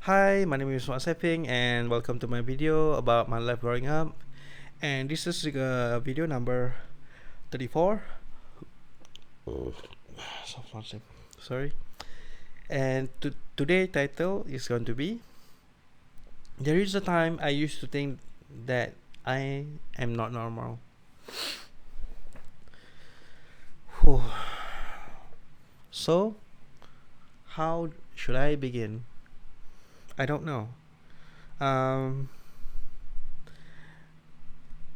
Hi, my name is Wan Seping and welcome to my video about my life growing up. And this is video number 34. Sorry. And today title is going to be There is a time I used to think that I am not normal. Whew. So, how should I begin? I don't know. Um,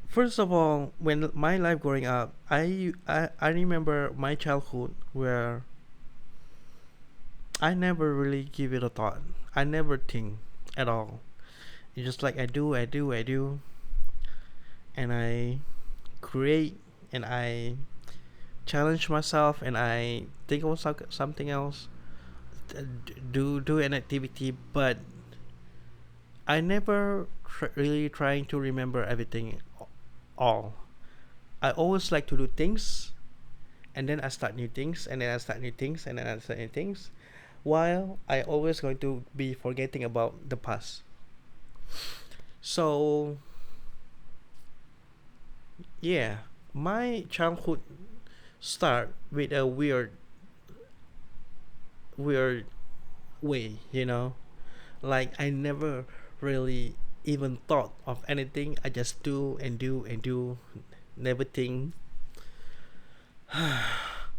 First of all, when my life growing up, I remember my childhood where I never really give it a thought. I never think at all. It's just like I do, and I create and I challenge myself and I think of something else, do an activity, but I never really trying to remember everything all. I always like to do things and then I start new things and then I start new things and then I start new things while I always going to be forgetting about the past. So yeah, my childhood start with a weird way. Like I never really even thought of anything. I just do and do and do, never think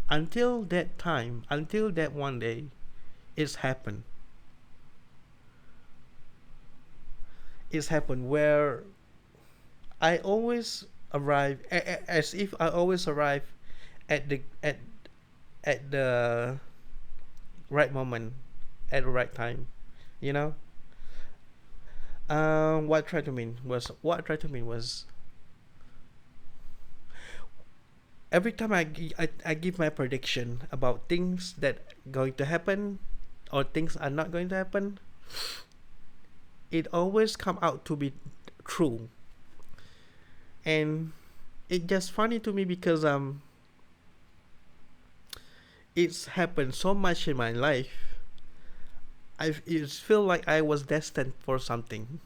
until that one day it's happened. It's happened where I always arrive as if I always arrive at the right moment, at the right time. You know. What I tried to mean was every time I give my prediction about things that going to happen or things are not going to happen, it always come out to be true, and it just funny to me because it's happened so much in my life. I it feel like I was destined for something.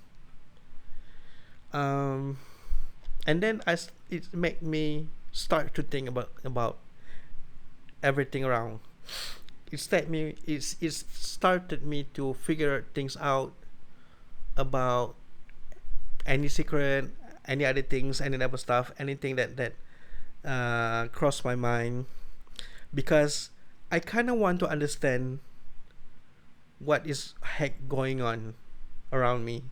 Um, and then it make me start to think about everything around. It started me to figure things out about any secret, any other things, any other stuff, anything that crossed my mind because I kind of want to understand what is heck going on around me.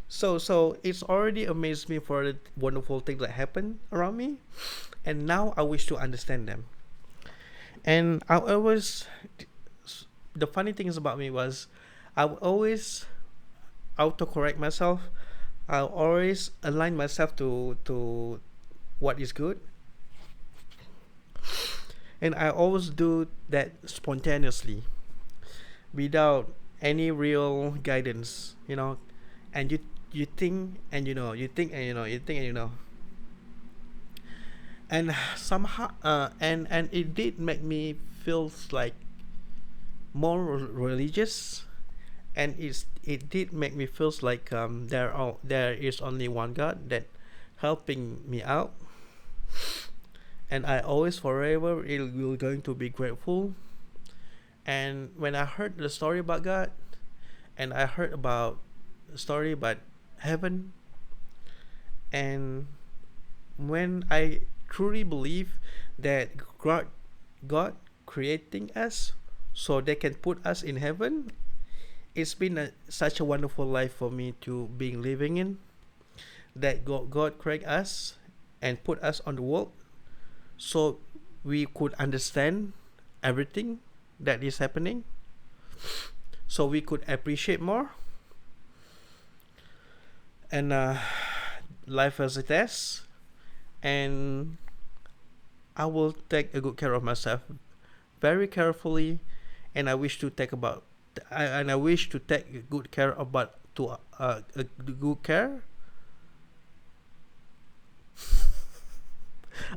So it's already amazed me for the wonderful things that happen around me, and now I wish to understand them. And I always, the funny things about me was, I would always autocorrect myself. I always align myself to what is good, and I always do that spontaneously without any real guidance. And you think and you think and you think and and somehow and it did make me feels like more religious, and it did make me feels like there is only one God that helping me out, and I always forever will going to be grateful. And when I heard the story about God, and I heard about the story about heaven, and when I truly believe that God creating us so they can put us in heaven, it's been such a wonderful life for me to be living in. That God create us and put us on the world so we could understand everything that is happening, so we could appreciate more, and life as a test, and I will take a good care of myself very carefully, and I wish to take good care about to a good care.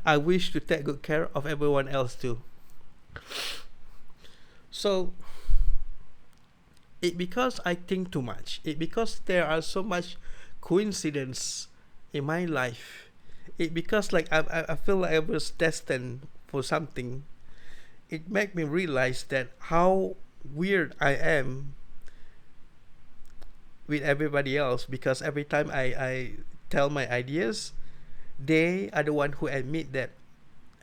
I wish to take good care of everyone else too. So it because I think too much. It because there are so much coincidence in my life. It because like I feel like I was destined for something. It made me realize that how weird I am with everybody else, because every time I tell my ideas, they are the one who admit that,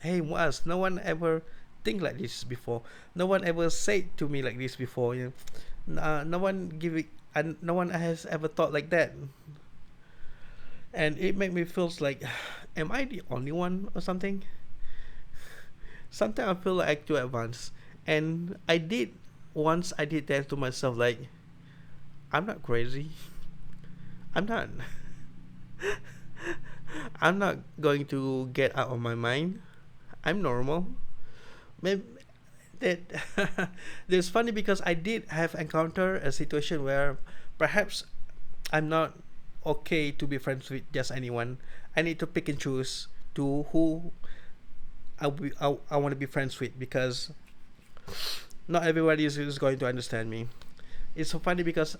hey was no one ever think like this before. No one ever said to me like this before. You know? No one give it, and no one has ever thought like that. And it made me feels like, am I the only one or something? Sometimes I feel like too advanced. And I did that to myself, like, I'm not crazy. I'm not. I'm not going to get out of my mind. I'm normal. Maybe that it's funny because I did have encounter a situation where perhaps I'm not okay to be friends with just anyone. I need to pick and choose to who I want to be friends with, because not everybody is going to understand me. It's so funny because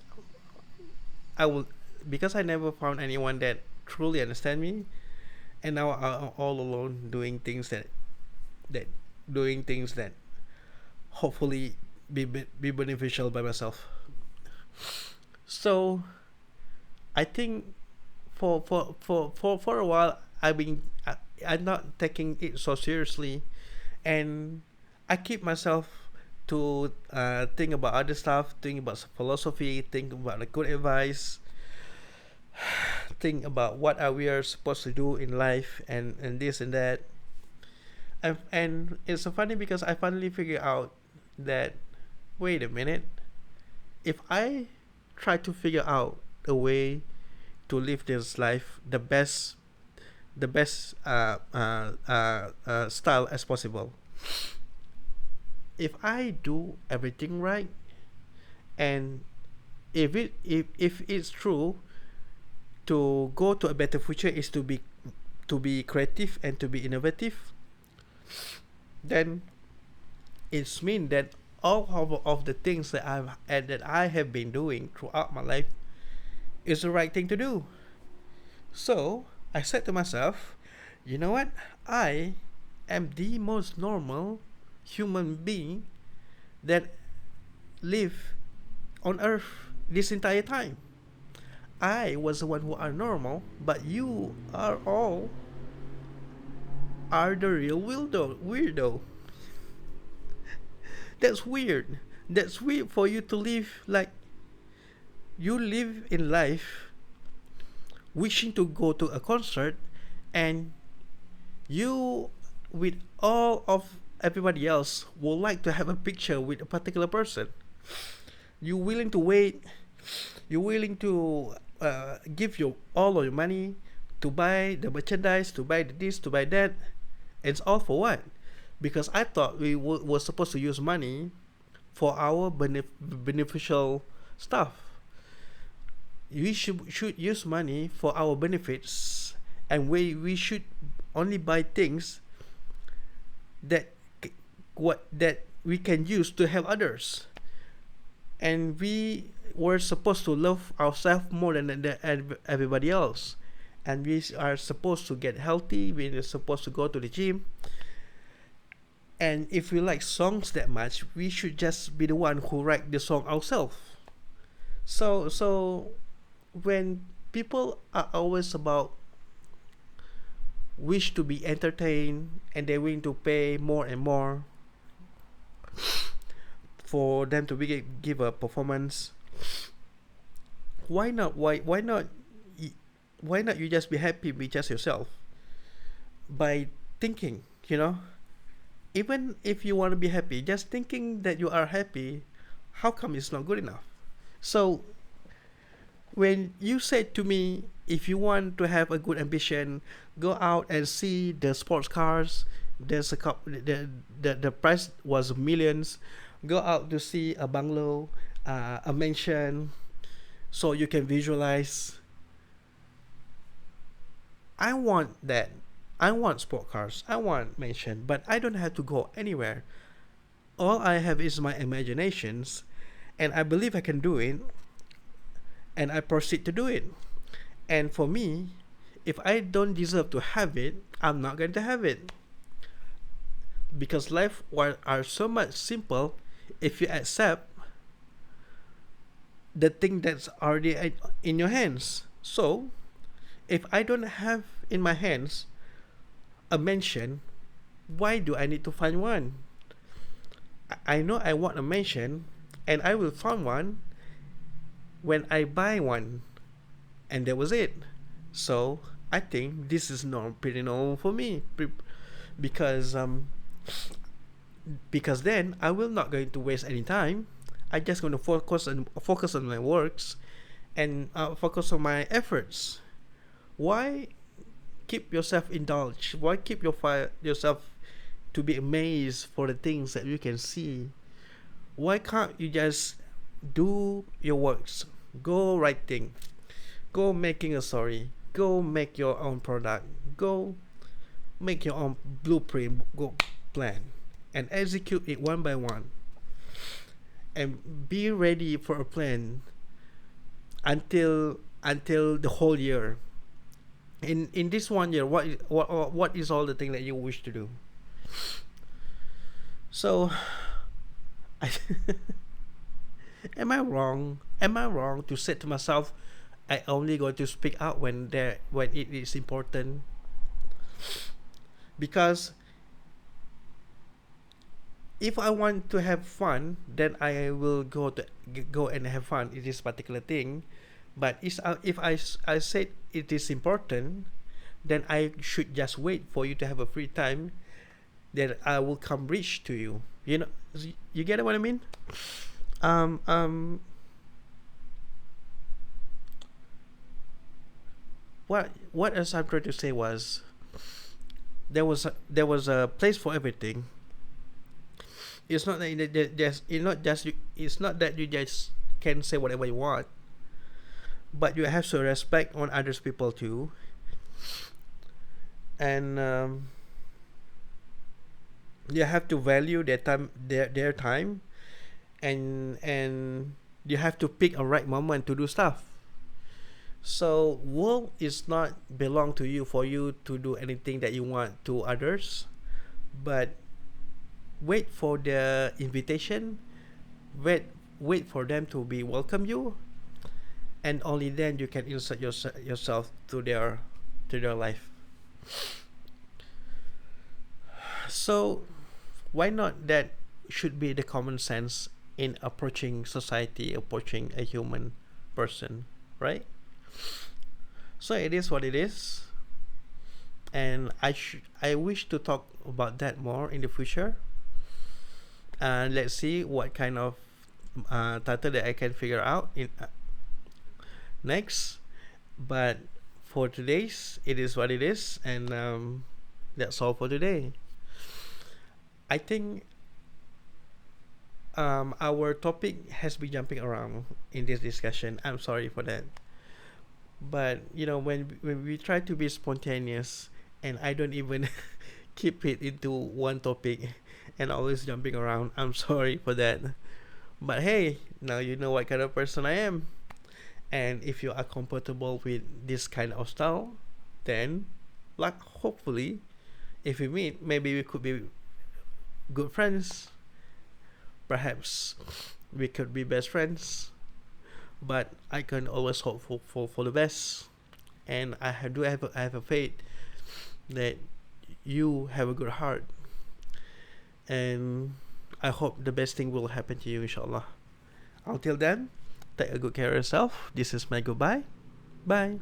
I will because I never found anyone that truly understand me, and now I'm all alone doing things that doing things that hopefully be beneficial by myself. So I think for a while I'm not taking it so seriously, and I keep myself to think about other stuff, think about philosophy, think about the good advice, think about what are we are supposed to do in life, and this and that. And it's so funny because I finally figured out that, wait a minute, if I try to figure out a way to live this life the best style as possible, if I do everything right, and if it's true, to go to a better future is to be creative and to be innovative, then it's mean that of the things that I have been doing throughout my life is the right thing to do. So I said to myself, you know what? I am the most normal human being that live on earth this entire time. I was the one who are normal, but you are all are the real weirdo. That's weird. That's weird for you to live like you live in life wishing to go to a concert, and you with all of everybody else would like to have a picture with a particular person. You willing to wait, you're willing to give your all of your money to buy the merchandise, to buy this, to buy that. It's all for what? Because I thought were supposed to use money for our beneficial stuff. We should use money for our benefits, and we should only buy things that what that we can use to help others, and we were supposed to love ourselves more than everybody else, and we are supposed to get healthy, we are supposed to go to the gym, and if we like songs that much, we should just be the one who write the song ourselves. So when people are always about wish to be entertained, and they're willing to pay more and more for them to give a performance, why not why not you just be happy with just yourself by thinking, even if you want to be happy, just thinking that you are happy, how come it's not good enough? So when you said to me, if you want to have a good ambition, go out and see the sports cars. There's a couple, the price was millions. Go out to see a bungalow, a mansion, so you can visualize. I want that. I want sport cars. I want mansion, but I don't have to go anywhere. All I have is my imaginations, and I believe I can do it, and I proceed to do it. And for me, if I don't deserve to have it, I'm not going to have it, because life are so much simple if you accept the thing that's already in your hands. So if I don't have in my hands a mansion, why do I need to find one? I know I want a mansion, and I will find one when I buy one, and that was it. So I think this is not pretty normal for me, because because then I will not going to waste any time. I just going to focus on my works, and focus on my efforts. Why keep yourself indulged? Why keep yourself to be amazed for the things that you can see? Why can't you just do your works? Go writing, go making a story, go make your own product, go make your own blueprint, go plan, and execute it one by one, and be ready for a plan until the whole year. In this one year, what is all the thing that you wish to do? So I am I wrong? Am I wrong to say to myself, I only going to speak out when it is important? Because if I want to have fun, then I will go and have fun in this particular thing. But if I said it is important, then I should just wait for you to have a free time. Then I will come reach to you. You know, you get what I mean? Um, um, what else I'm trying to say was, there was a place for everything. It's not that it's not that you just can say whatever you want, but you have to respect on others people too, and you have to value their time, and you have to pick a right moment to do stuff. So world is not belong to you for you to do anything that you want to others, but wait for the invitation, wait wait for them to be welcome you, and only then you can insert yourself to their life. So why not that should be the common sense in approaching society, approaching a human person, right? So it is what it is, and I wish to talk about that more in the future. And let's see what kind of title that I can figure out in next. But for today's, it is what it is, and that's all for today. I think our topic has been jumping around in this discussion. I'm sorry for that. But when we try to be spontaneous, and I don't even keep it into one topic, and always jumping around, I'm sorry for that. But hey, now you know what kind of person I am. And if you are comfortable with this kind of style, then, like, hopefully, if we meet, maybe we could be good friends. Perhaps we could be best friends. But I can always hope for the best. And I have a faith that you have a good heart. And I hope the best thing will happen to you, inshallah. Until then, take a good care of yourself. This is my goodbye. Bye.